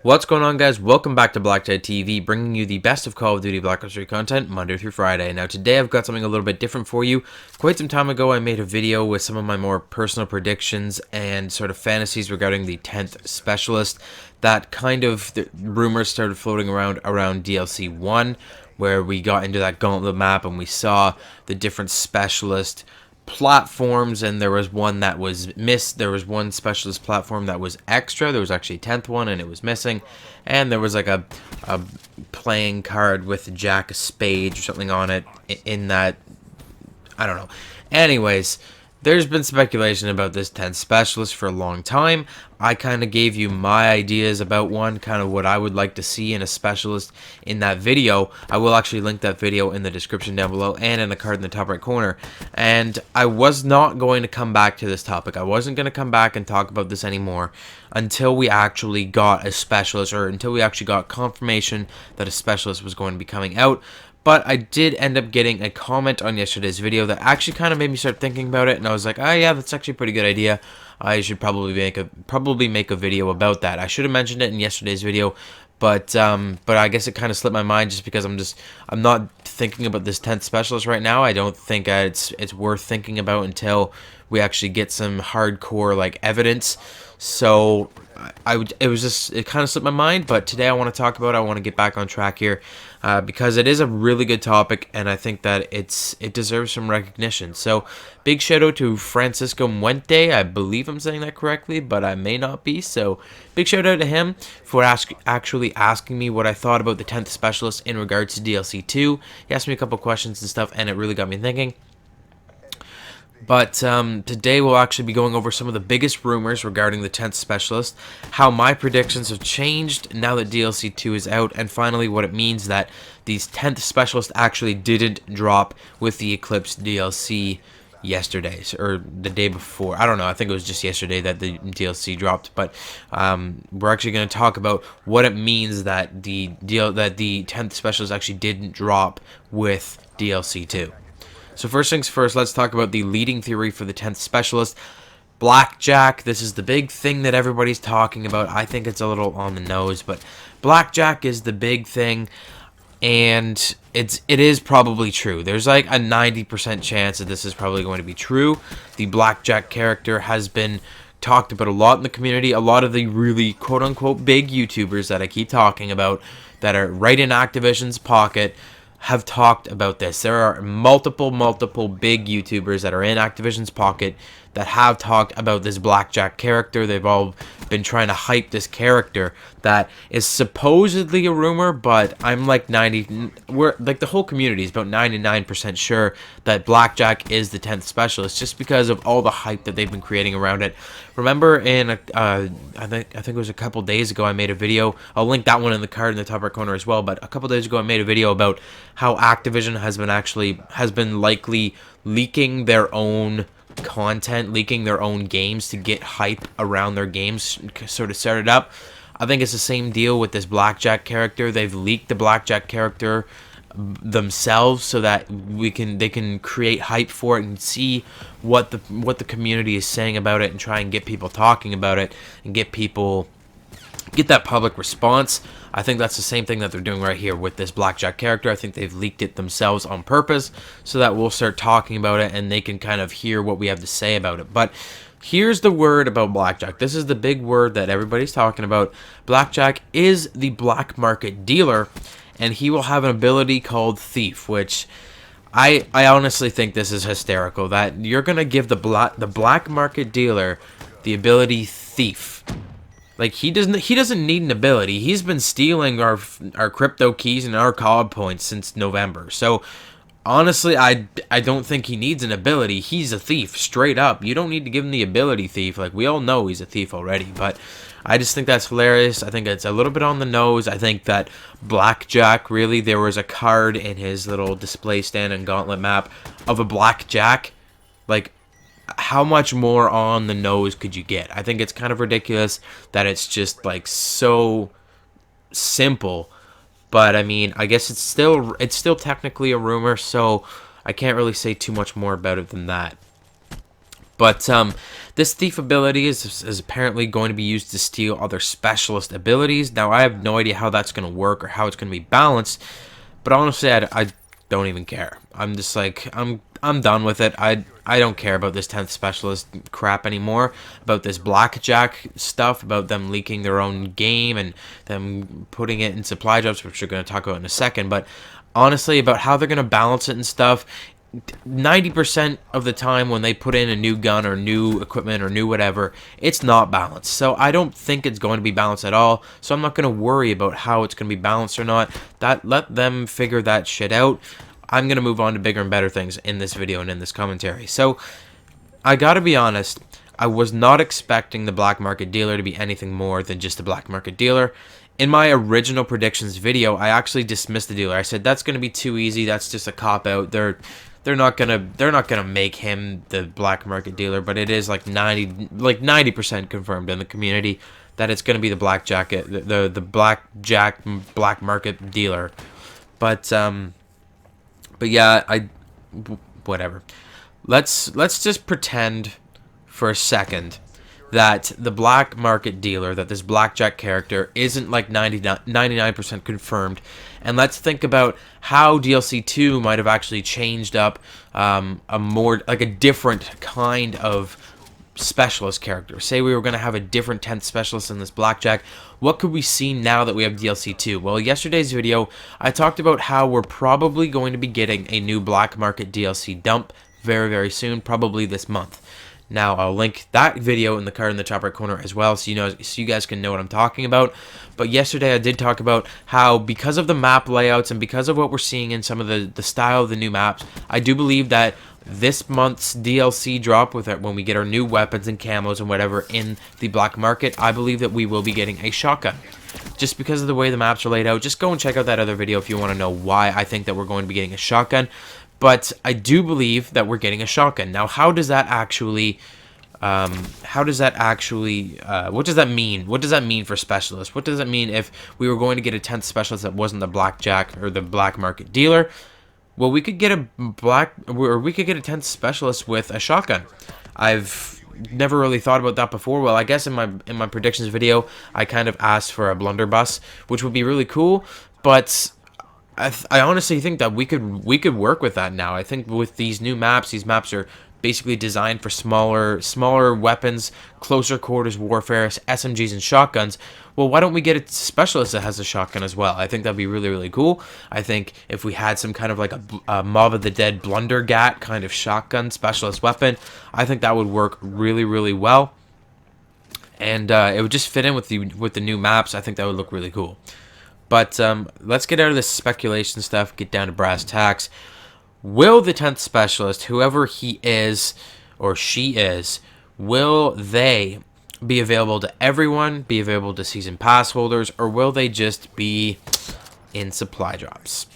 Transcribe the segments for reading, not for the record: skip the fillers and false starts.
What's going on, guys? Welcome back to BlackTideTV, bringing you the best of Call of Duty Black Ops 3 content Monday through Friday. Now today I've got something a little bit different for you. Quite some time ago I made a video with some of my more personal predictions and sort of fantasies regarding the 10th Specialist. That kind of the rumors started floating around DLC 1, where we got into that gauntlet map and we saw the different specialist platforms, and there was one that was missed. There was one specialist platform that was extra. There was actually a 10th one and it was missing, and there was like a playing card with a jack of spades or something on it in that, I don't know. Anyways, there's been speculation about this 10th specialist for a long time. I kind of gave you my ideas about one, kind of what I would like to see in a specialist in that video. I will actually link that video in the description down below and in the card in the top right corner. And I was not going to come back to this topic. I wasn't going to come back and talk about this anymore until we actually got a specialist, or until we actually got confirmation that a specialist was going to be coming out. But I did end up getting a comment on yesterday's video that actually kind of made me start thinking about it, and I was like, oh yeah, that's actually a pretty good idea. I should probably make a video about that. I should have mentioned it in yesterday's video, but I guess it kind of slipped my mind just because I'm not thinking about this 10th specialist right now. I don't think it's worth thinking about until we actually get some hardcore like evidence. So it kind of slipped my mind, but today I want to talk about it. I want to get back on track here because it is a really good topic, and I think that it deserves some recognition. So big shout out to Francisco Muente. I believe I'm saying that correctly, but I may not be. So big shout out to him for actually asking me what I thought about the 10th specialist in regards to DLC 2. He asked me a couple questions and stuff, and it really got me thinking. But today we'll actually be going over some of the biggest rumors regarding the 10th Specialist, how my predictions have changed now that DLC 2 is out, and finally what it means that these 10th Specialist actually didn't drop with the Eclipse DLC yesterday, or the day before. I don't know, I think it was just yesterday that the DLC dropped, but we're actually going to talk about what it means that the 10th Specialist actually didn't drop with DLC 2. So first things first, let's talk about the leading theory for the 10th Specialist. Blackjack, this is the big thing that everybody's talking about. I think it's a little on the nose, but Blackjack is the big thing, and it is probably true. There's like a 90% chance that this is probably going to be true. The Blackjack character has been talked about a lot in the community. A lot of the really quote-unquote big YouTubers that I keep talking about that are right in Activision's pocket have talked about this. There are multiple big YouTubers that are in Activision's pocket that have talked about this Blackjack character. They've all been trying to hype this character that is supposedly a rumor, but I'm like the whole community is about 99% sure that Blackjack is the 10th Specialist, just because of all the hype that they've been creating around it. Remember in I think it was a couple days ago I made a video. I'll link that one in the card in the top right corner as well, but a couple days ago I made a video about how Activision has been likely leaking their own content, leaking their own games to get hype around their games, sort of started up. I think it's the same deal with this Blackjack character. They've leaked the Blackjack character themselves so that they can create hype for it and see what the community is saying about it and try and get people talking about it and get that public response. I think that's the same thing that they're doing right here with this Blackjack character. I think they've leaked it themselves on purpose so that we'll start talking about it and they can kind of hear what we have to say about it. But here's the word about Blackjack. This is the big word that everybody's talking about. Blackjack is the black market dealer, and he will have an ability called Thief, which I honestly think this is hysterical, that you're going to give the black market dealer the ability Thief. Like, he doesn't need an ability. He's been stealing our crypto keys and our CoD points since November. So honestly, I don't think he needs an ability. He's a thief, straight up. You don't need to give him the ability Thief. Like, we all know he's a thief already, but I just think that's hilarious. I think it's a little bit on the nose. I think that Blackjack, really, there was a card in his little display stand and gauntlet map of a Blackjack. Like, how much more on the nose could you get? I think it's kind of ridiculous that it's just like so simple, but I mean, I guess it's still technically a rumor, so I can't really say too much more about it than that. But this thief ability is apparently going to be used to steal other specialist abilities. Now, I have no idea how that's going to work or how it's going to be balanced. But honestly, I don't even care. I'm just like, I'm done with it. I don't care about this 10th specialist crap anymore. About this Blackjack stuff, about them leaking their own game and them putting it in supply drops, which we're going to talk about in a second. But honestly, about how they're going to balance it and stuff, 90% of the time when they put in a new gun or new equipment or new whatever, it's not balanced. So I don't think it's going to be balanced at all. So I'm not going to worry about how it's going to be balanced or not. Let them figure that shit out. I'm going to move on to bigger and better things in this video and in this commentary. So I got to be honest, I was not expecting the black market dealer to be anything more than just a black market dealer. In my original predictions video, I actually dismissed the dealer. I said that's going to be too easy. That's just a cop out. They're not gonna make him the black market dealer, but it is like 90% confirmed in the community that it's gonna be the Blackjack, the Blackjack black market dealer. But yeah, whatever. Let's just pretend for a second that the black market dealer, that this Blackjack character isn't like 99% confirmed, and let's think about how DLC 2 might have actually changed up a more, like a different kind of specialist character. Say we were going to have a different 10th specialist in this Blackjack. What could we see now that we have DLC 2? Well, yesterday's video, I talked about how we're probably going to be getting a new black market DLC dump very, very soon, probably this month. Now, I'll link that video in the card in the top right corner as well, so you guys can know what I'm talking about. But yesterday I did talk about how, because of the map layouts and because of what we're seeing in some of the style of the new maps, I do believe that this month's DLC drop, with it, when we get our new weapons and camos and whatever in the black market, I believe that we will be getting a shotgun. Just because of the way the maps are laid out, just go and check out that other video if you want to know why I think that we're going to be getting a shotgun. But I do believe that we're getting a shotgun. Now, how does that actually, what does that mean? What does that mean for specialists? What does that mean if we were going to get a 10th specialist that wasn't the Blackjack or the black market dealer? Well, we could get a 10th specialist with a shotgun. I've never really thought about that before. Well, I guess in my predictions video, I kind of asked for a blunderbuss, which would be really cool, but I honestly think that we could work with that now. I think with these new maps, these maps are basically designed for smaller weapons, closer quarters warfare, SMGs and shotguns. Well, why don't we get a specialist that has a shotgun as well? I think that'd be really, really cool. I think if we had some kind of like a Mob of the Dead Blundergat kind of shotgun specialist weapon, I think that would work really, really well. And it would just fit in with the new maps. I think that would look really cool. But let's get out of this speculation stuff, get down to brass tacks. Will the 10th specialist, whoever he is or she is, will they be available to everyone, be available to season pass holders, or will they just be in supply drops?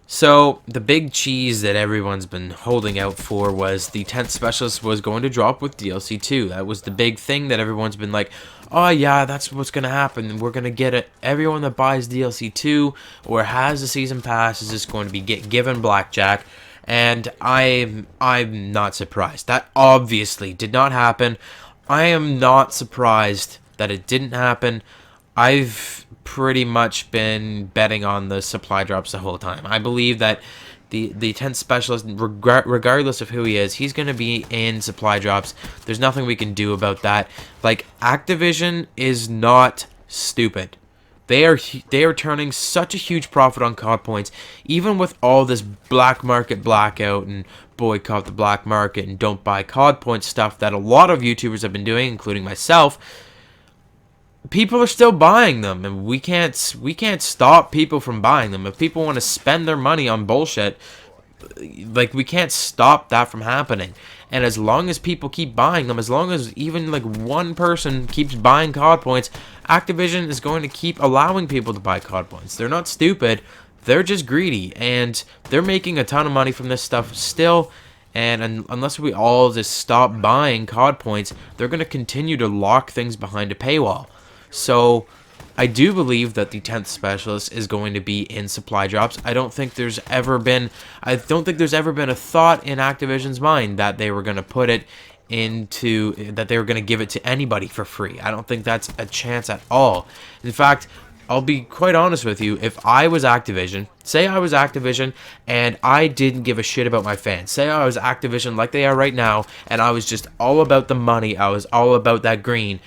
So the big cheese that everyone's been holding out for was the 10th specialist was going to drop with DLC 2. That was the big thing that everyone's been like, oh yeah, that's what's going to happen. We're going to get it. Everyone that buys DLC 2 or has a season pass is just going to be given Blackjack. And I'm not surprised. That obviously did not happen. I am not surprised that it didn't happen. I've pretty much been betting on the supply drops the whole time. I believe that the 10th specialist, regardless of who he is, he's going to be in supply drops. There's nothing we can do about that. Like, Activision is not stupid. They are turning such a huge profit on COD points, even with all this black market blackout and boycott the black market and don't buy COD points stuff that a lot of YouTubers have been doing, including myself. People are still buying them, and we can't stop people from buying them. If people want to spend their money on bullshit, like, we can't stop that from happening. And as long as people keep buying them, as long as even like one person keeps buying COD points, Activision is going to keep allowing people to buy COD points. They're not stupid, they're just greedy, and they're making a ton of money from this stuff still. And unless we all just stop buying COD points, they're going to continue to lock things behind a paywall. So I do believe that the 10th specialist is going to be in supply drops. I don't think there's ever been a thought in Activision's mind that they were going to put it into that they were going to give it to anybody for free. I don't think that's a chance at all. In fact, I'll be quite honest with you, if I was Activision, say I was Activision and I didn't give a shit about my fans, say I was Activision like they are right now, and I was just all about the money, I was all about that green,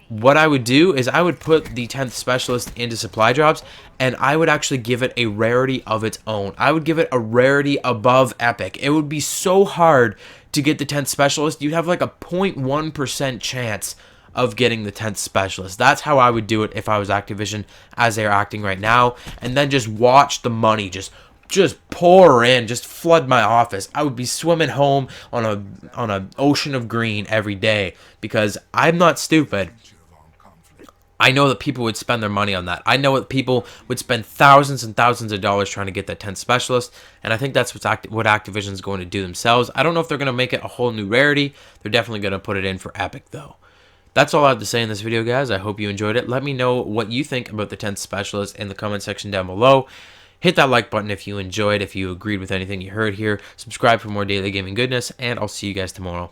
what I would do is I would put the 10th specialist into supply drops, and I would actually give it a rarity of its own. I would give it a rarity above epic. It would be so hard to get the 10th specialist. You'd have like a 0.1% chance of getting the 10th specialist. That's how I would do it if I was Activision as they're acting right now, and then just watch the money just pour in, just flood my office. I would be swimming home on a ocean of green every day, because I'm not stupid. I know that people would spend their money on that. I know that people would spend thousands and thousands of dollars trying to get that 10th specialist, and I think that's what Activision is going to do themselves. I don't know if they're going to make it a whole new rarity. They're definitely going to put it in for epic, though. That's all I have to say in this video, guys. I hope you enjoyed it. Let me know what you think about the 10th specialist in the comment section down below. Hit that like button if you enjoyed, if you agreed with anything you heard here. Subscribe for more daily gaming goodness, and I'll see you guys tomorrow.